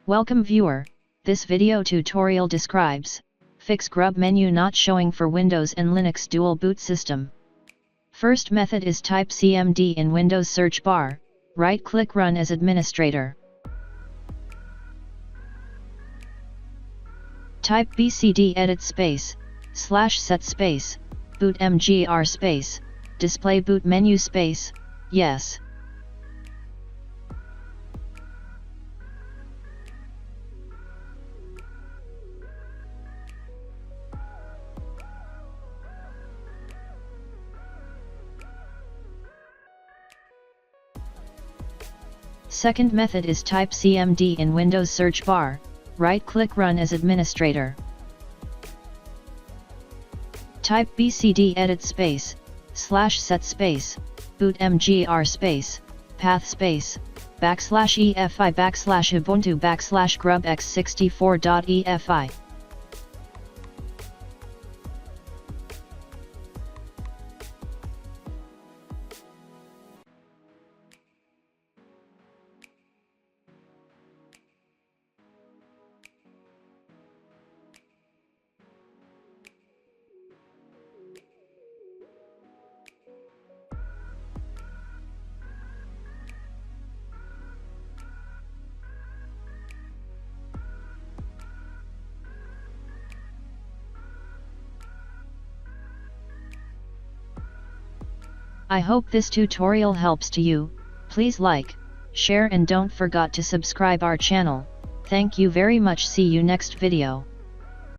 Welcome viewer, this video tutorial describes, fix Grub menu not showing for Windows and Linux dual boot system. First method is type CMD in Windows search bar, right-click Run as administrator. Type BCD edit space, /set space, boot mgr space, display boot menu space, yes. Second method is type CMD in Windows search bar, right-click Run as administrator. Type BCD edit space, /set space, boot mgr space, path space, /EFI /Ubuntu /Grub x64.EFI. I hope this tutorial helps to you. Please like, share and don't forget to subscribe our channel. Thank you very much. See you next video.